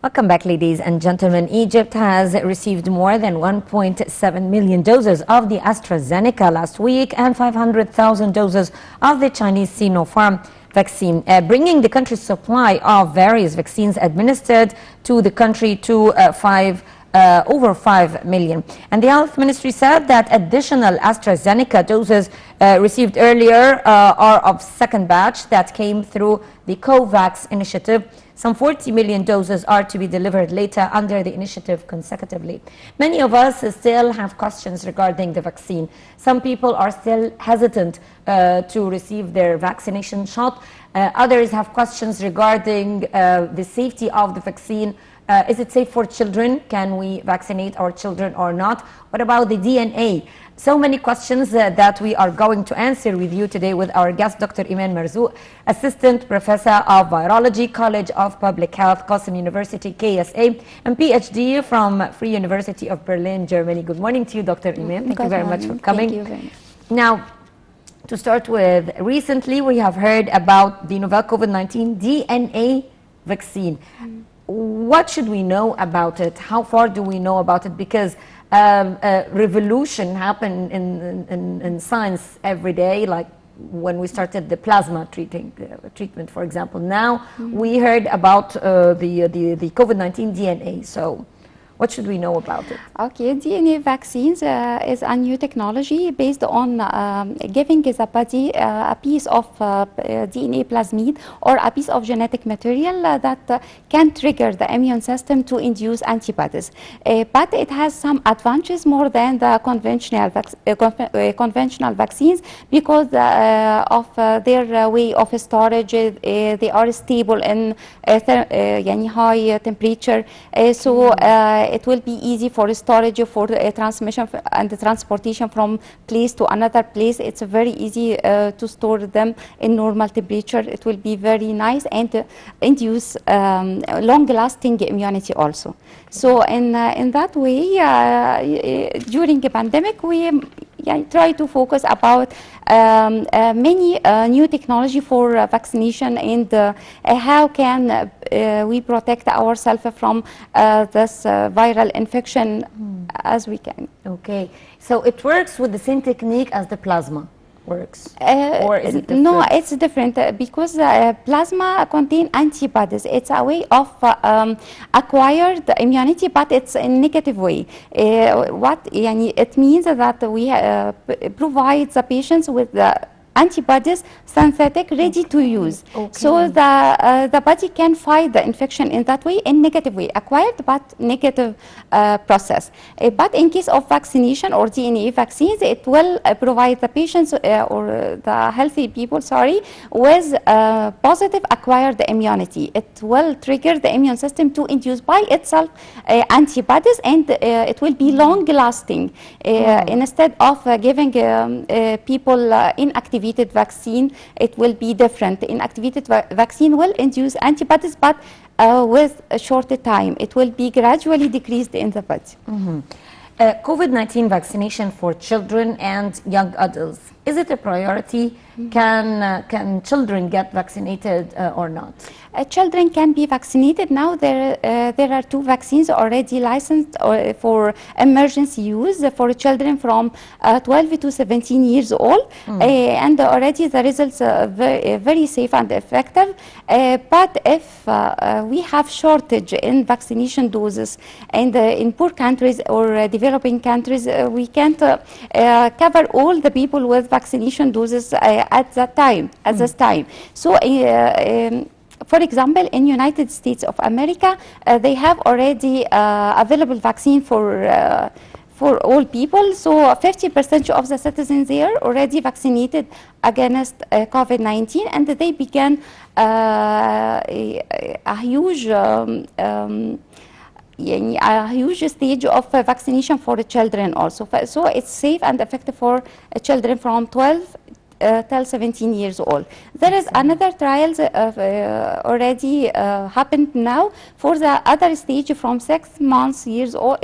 Welcome back, ladies and gentlemen. Egypt has received more than 1.7 million doses of the AstraZeneca last week and 500,000 doses of the Chinese Sinopharm vaccine, bringing the country's supply of various vaccines administered to the country to over 5 million. And the health ministry said that additional AstraZeneca doses received earlier are of second batch that came through the COVAX initiative. Some 40 million doses are to be delivered later under the initiative consecutively. Many of us still have questions regarding the vaccine. Some people are still hesitant to receive their vaccination shot. Others have questions regarding the safety of the vaccine. Is it safe for children? Can we vaccinate our children or not? What about the DNA? So many questions that we are going to answer with you today with our guest, Dr. Eman Marzouk, Assistant Professor of Virology, College of Public Health, Qasim University, KSA, and PhD from Free University of Berlin, Germany. Good morning to you, Dr. Eman. Thank you very much for coming. Thank you very much. Now, to start with, recently we have heard about the novel COVID-19 DNA vaccine. What should we know about it? How far do we know about it? Because a revolution happened in science every day, like when we started the plasma treatment, for example. Now we heard about the COVID-19 DNA. So what should we know about it? Okay, DNA vaccines is a new technology based on giving the body a piece of DNA plasmid or a piece of genetic material that can trigger the immune system to induce antibodies. But it has some advantages more than the conventional vaccines because of their way of storage. They are stable in high temperature. It will be easy for storage, for transmission and transportation from place to another place. It's very easy to store them in normal temperature. It will be very nice and induce long-lasting immunity also. So in that way, during the pandemic, we try to focus about many new technology for vaccination and how can we protect ourselves from this viral infection as we can. Okay, so it works with the same technique as the plasma works, or is it different? No, it's different because plasma contains antibodies. It's a way of acquired immunity, but it's a negative way. It means that we provide the patients with the antibodies synthetic, ready to use. Okay. So the body can fight the infection in that way, in negative way, acquired but negative process. But in case of vaccination or DNA vaccines, it will provide the patients or the healthy people, with positive acquired immunity. It will trigger the immune system to induce by itself antibodies, and it will be long lasting instead of giving people inactivated vaccine. It will be different. Inactivated vaccine will induce antibodies, but with a shorter time. It will be gradually decreased in the body. COVID-19 vaccination for children and young adults, is it a priority? Can children get vaccinated or not? Children can be vaccinated now. There are two vaccines already licensed for emergency use for children from 12 to 17 years old, and already the results are very safe and effective. But if we have shortage in vaccination doses, and in poor countries or developing countries, we can't cover all the people with vaccination doses at that time. This time, so. For example, in United States of America, they have already available vaccine for all people. So 50% of the citizens there already vaccinated against COVID-19, and they began a huge stage of vaccination for the children also. So it's safe and effective for children from 12 till 17 years old. There is another trials already happened now for the other stage from 6 months old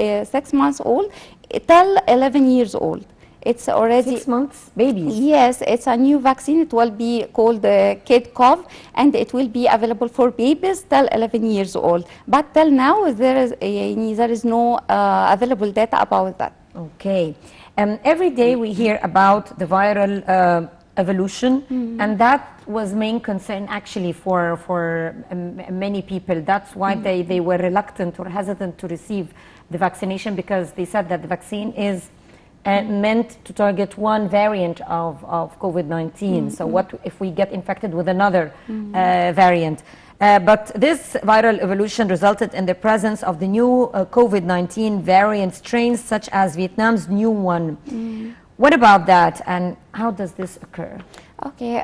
till 11 years old. It's already 6 months babies. Yes, it's a new vaccine. It will be called KidCov, and it will be available for babies till 11 years old. But till now, there is no available data about that. Okay. Every day we hear about the viral evolution, and that was main concern actually for many people. That's why they were reluctant or hesitant to receive the vaccination, because they said that the vaccine is meant to target one variant of COVID-19. So what if we get infected with another variant? But this viral evolution resulted in the presence of the new COVID-19 variant strains, such as Vietnam's new one. What about that, and how does this occur? Okay,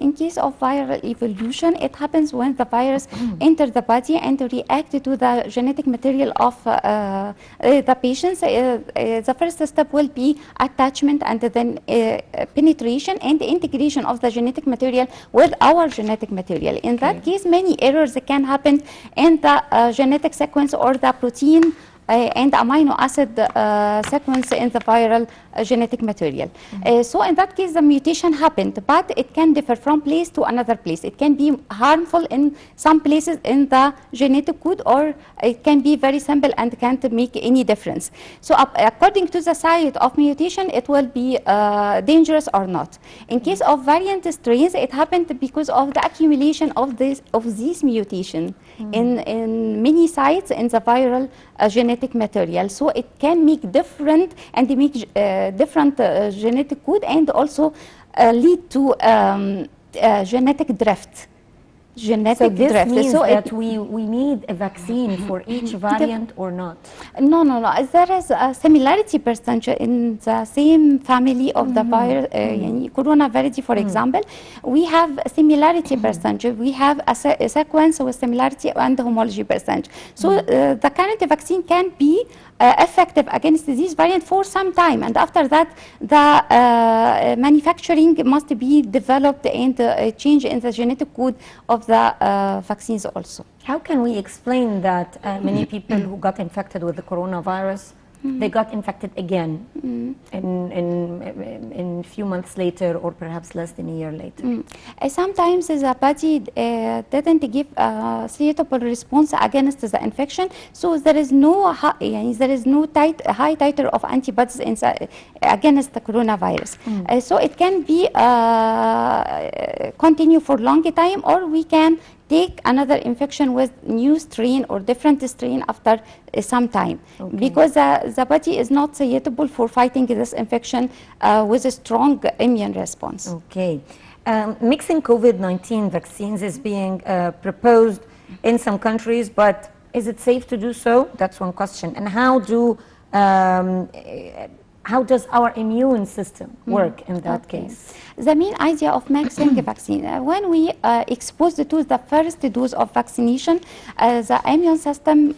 in case of viral evolution, it happens when the virus enters the body and react to the genetic material of the patients. The first step will be attachment, and then penetration and integration of the genetic material with our genetic material. In that case, many errors can happen in the genetic sequence or the protein and amino acid sequence in the viral genetic material. So in that case, the mutation happened, but it can differ from place to another place. It can be harmful in some places in the genetic code, or it can be very simple and can't make any difference. So according to the site of mutation, it will be dangerous or not. In case of variant strains, it happened because of the accumulation of these mutation in many sites in the viral genetic material. So it can make different and they make different genetic code, and also lead to genetic drift. So this means that we need a vaccine for each variant or not? No. There is a similarity percentage in the same family of the virus, coronavirus, for example. We have a similarity percentage. We have a sequence with similarity and homology percentage. So the current vaccine can be effective against this variant for some time, and after that the manufacturing must be developed and change in the genetic code of the vaccines also. How can we explain that many people who got infected with the coronavirus, they got infected again in a few months later, or perhaps less than a year later? Sometimes the body didn't give a suitable response against the infection, so there is no high titer of antibodies against the coronavirus. So it can be continue for long time, or we can take another infection with new strain or different strain after some time, because the body is not suitable for fighting this infection with a strong immune response. Okay. Mixing COVID-19 vaccines is being proposed in some countries, but is it safe to do so? That's one question. And how does our immune system work in that case? The main idea of mixing vaccine, when we exposed to the first dose of vaccination, the immune system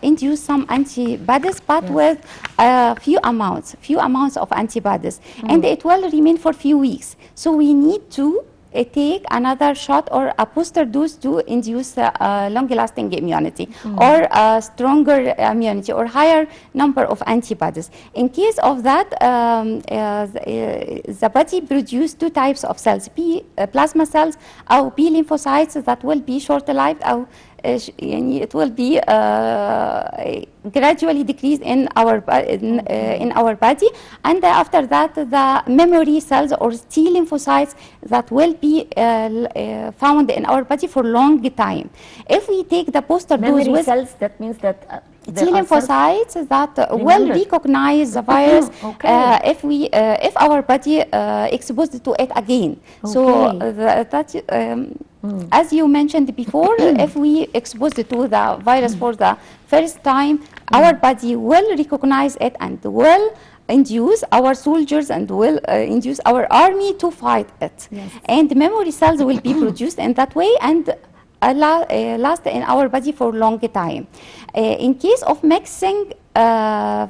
induce some antibodies, but with few amounts of antibodies, and it will remain for few weeks. So we need to take another shot or a booster dose to induce long-lasting immunity, or a stronger immunity, or higher number of antibodies. In case of that, the body produces two types of cells: plasma cells or B lymphocytes that will be short-lived, or it will be gradually decreased in our body, and after that the memory cells or T lymphocytes that will be found in our body for long time. If we take the booster dose with cells, that means that T lymphocytes that will recognize the virus if our body exposed to it again. So as you mentioned before, if we exposed to the virus for the first time, our body will recognize it and will induce our soldiers and will induce our army to fight it. And memory cells will be produced in that way and last in our body for a long time. In case of mixing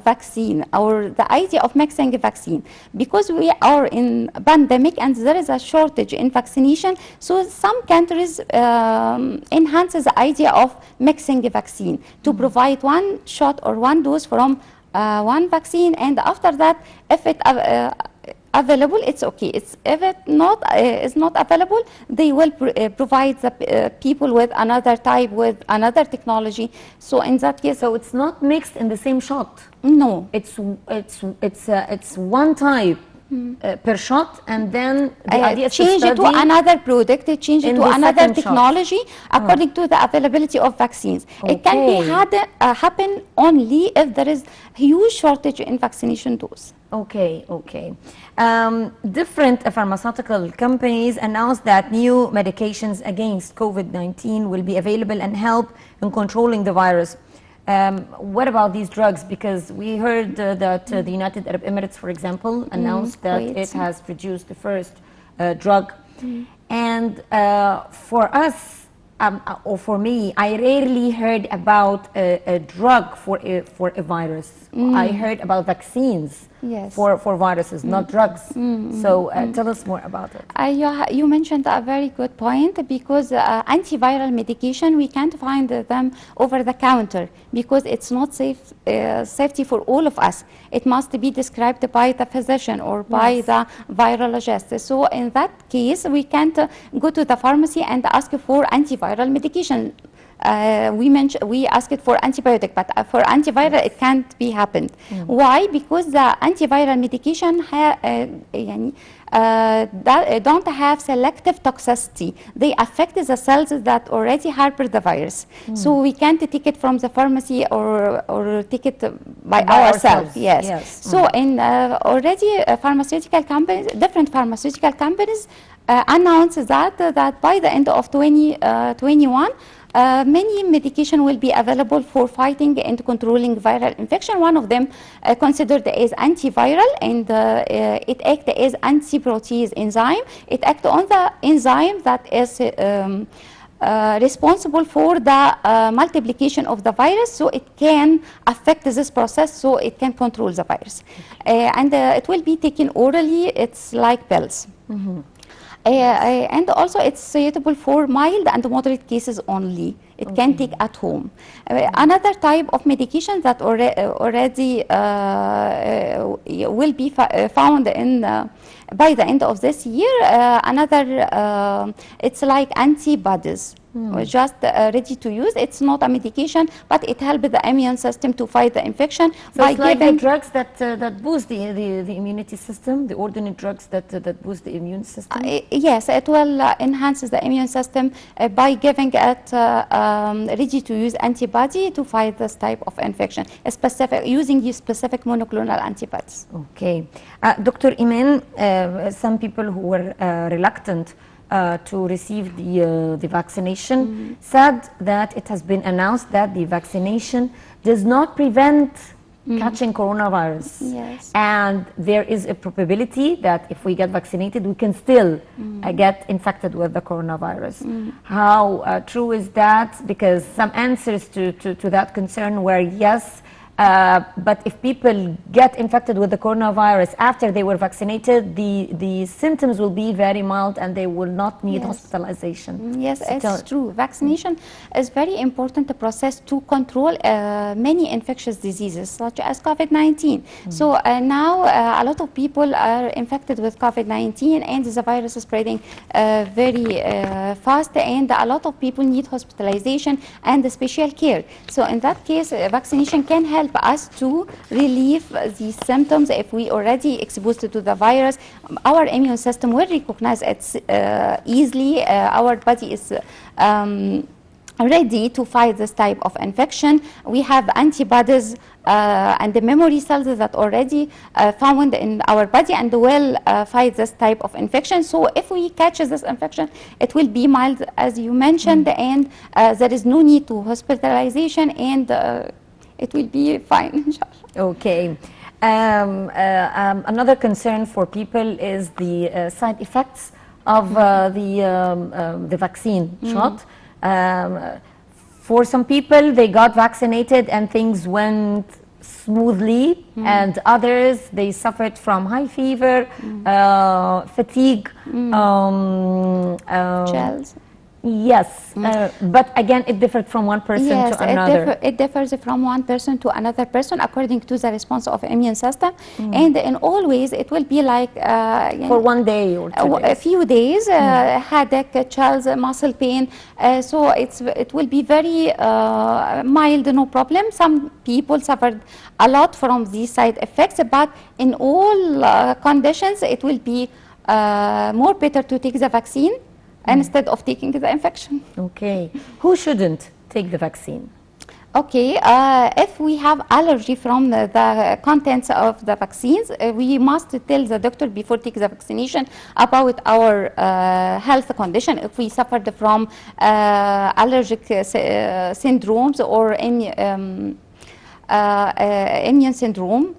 vaccine, or the idea of mixing a vaccine, because we are in pandemic and there is a shortage in vaccination, so some countries enhance the idea of mixing a vaccine to provide one shot or one dose from one vaccine, and after that, if it available, it's okay. If it not is not available, they will provide the people with another type, with another technology. So in that case, So it's not mixed in the same shot. no. It's one type per shot, and then the idea is to change it to study another product, change it in to the another second shot. technology according to the availability of vaccines. It can be Okay. happen only if there is huge shortage in vaccination dose. Okay, okay. Different pharmaceutical companies announced that new medications against COVID-19 will be available and help in controlling the virus. What about these drugs? Because we heard that the United Arab Emirates, for example, announced that Kuwait. it has produced the first drug. And for us, or for me, I rarely heard about a drug for a virus. I heard about vaccines Yes. for viruses, not drugs. So tell us more about it. You mentioned a very good point, because antiviral medication, we can't find them over the counter because it's not safety for all of us. It must be described by the physician or by Yes. the virologist. So in that case, we can't go to the pharmacy and ask for antiviral medication. We asked for antibiotic, but for antiviral it can't be happened. Why? Because the antiviral medication don't have selective toxicity. They affect the cells that already harbor the virus. So we can't take it from the pharmacy or take it by ourselves. Yes. Yes. So in already pharmaceutical companies, different pharmaceutical companies announced that by the end of 2021, many medication will be available for fighting and controlling viral infection. One of them considered as antiviral, and it acts as anti-protease enzyme. It acts on the enzyme that is responsible for the multiplication of the virus, so it can affect this process, so it can control the virus. And it will be taken orally. It's like pills. And also it's suitable for mild and moderate cases only. It can take at home. Another type of medication that already will be found in by the end of this year, it's like antibodies. Just ready to use. It's not a medication, but it helps the immune system to fight the infection. So it's like the drugs that boost the immunity system, the ordinary drugs that boost the immune system? Yes, it will enhance the immune system by giving it ready-to-use antibody to fight this type of infection, using the specific monoclonal antibodies. Okay. Dr. Eman, some people who were reluctant to receive the vaccination said that it has been announced that the vaccination does not prevent catching coronavirus. Yes. And there is a probability that if we get vaccinated, we can still get infected with the coronavirus. How true is that? Because some answers to that concern were yes, but if people get infected with the coronavirus after they were vaccinated, the symptoms will be very mild and they will not need hospitalization. Yes, So it's true. Vaccination is very important process to control many infectious diseases such as COVID-19. So now a lot of people are infected with COVID-19 and the virus is spreading very fast, and a lot of people need hospitalization and special care. So in that case, vaccination can help us to relieve these symptoms. If we already exposed to the virus, our immune system will recognize it easily. Our body is ready to fight this type of infection. We have antibodies and the memory cells that already found in our body and will fight this type of infection. So if we catch this infection, it will be mild, as you mentioned, and there is no need to hospitalization, and it will be fine. Okay. Another concern for people is the side effects of the vaccine shot. For some people, they got vaccinated and things went smoothly, and others, they suffered from high fever, fatigue, Chills. Yes, but again, it differed from one person Yes, to another. it differs from one person to another person according to the response of immune system, and in all ways it will be like For 1 day or 2 days. a few days, headache, chills, muscle pain. So it will be very mild, no problem. Some people suffered a lot from these side effects, but in all conditions, it will be more better to take the vaccine instead of taking the infection. Okay. Who shouldn't take the vaccine? Okay, if we have allergy from the contents of the vaccines, we must tell the doctor before taking the vaccination about our health condition. If we suffered from allergic syndromes or any immune syndrome.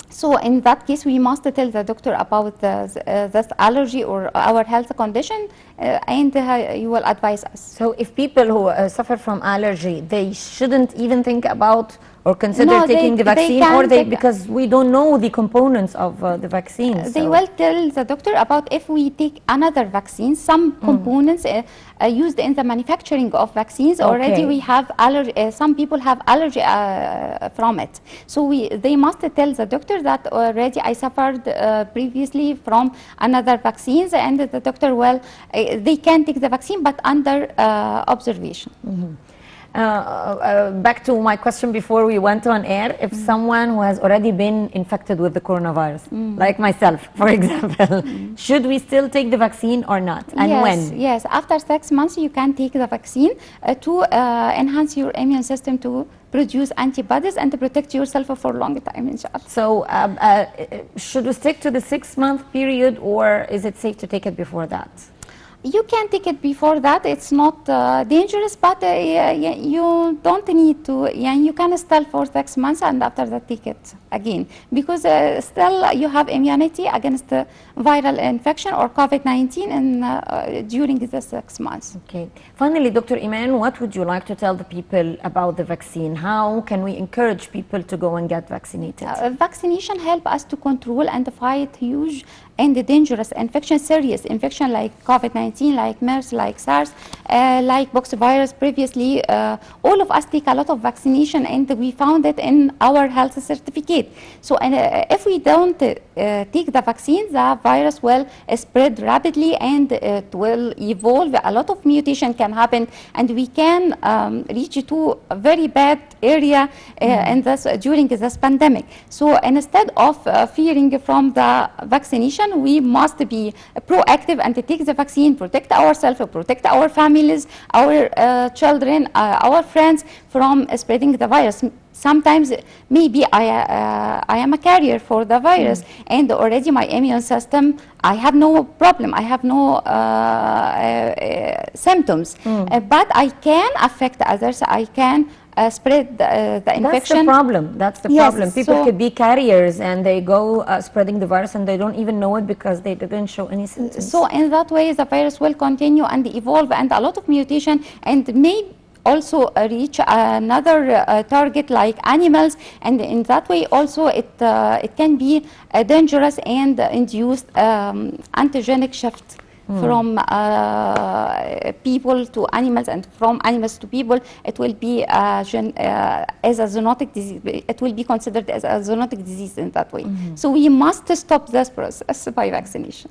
So in that case, we must tell the doctor about this allergy or our health condition, and you will advise us. So if people who suffer from allergy, they shouldn't even think about or consider No, taking the they vaccine, can or they, take- because we don't know the components of the vaccine. They will tell the doctor about if we take another vaccine, some components used in the manufacturing of vaccines, already Okay. we have allergy, some people have allergy from it. So they must tell the doctor that already I suffered previously from another vaccines, and the doctor will, they can take the vaccine but under observation. Back to my question before we went on air, if someone who has already been infected with the coronavirus, like myself, for example, should we still take the vaccine or not? And Yes, when? yes. After 6 months, you can take the vaccine to enhance your immune system to produce antibodies and to protect yourself for a long time, inshallah. So should we stick to the 6-month period, or is it safe to take it before that? You can take it before that. It's not dangerous, but you don't need to. Yeah, you can still for 6 months and after that take it again, because still you have immunity against viral infection or COVID-19 during the 6 months. Okay. Finally, Dr. Eman, what would you like to tell the people about the vaccine? How can we encourage people to go and get vaccinated? Vaccination help us to control and fight huge and dangerous infection, serious infection like COVID-19, like MERS, like SARS, like pox virus previously. All of us take a lot of vaccination, and we found it in our health certificate. So if we don't take the vaccine, the virus will spread rapidly, and it will evolve. A lot of mutation can happen, and we can reach to a very bad area during this pandemic. So instead of fearing from the vaccination, we must be proactive and take the vaccine, protect ourselves, protect our families, our children, our friends from spreading the virus. Sometimes maybe I am a carrier for the virus, and already my immune system, I have no problem, I have no symptoms, but I can affect others, I can spread the infection. That's the problem. That's the Yes, problem. People so- could be carriers and they go spreading the virus and they don't even know it because they didn't show any symptoms. So in that way, the virus will continue and evolve, and a lot of mutation, and may also reach another target like animals, and in that way also it can be dangerous and induce antigenic shift from people to animals, and from animals to people. It will be as a zoonotic disease. It will be considered as a zoonotic disease in that way. So we must stop this process by vaccination.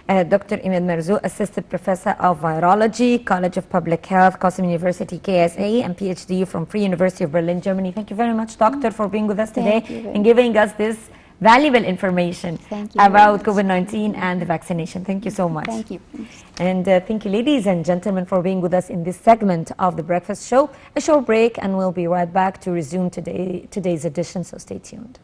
Dr. Eman Marzouk, Assistant Professor of Virology, College of Public Health, Qasim University, KSA, and PhD from Free University of Berlin, Germany. Thank you very much, Doctor, for being with us today and giving us this valuable information about COVID-19 and the vaccination. Thank you so much. Thank you. And thank you, ladies and gentlemen, for being with us in this segment of The Breakfast Show. A short break, and we'll be right back to resume today's edition, so stay tuned.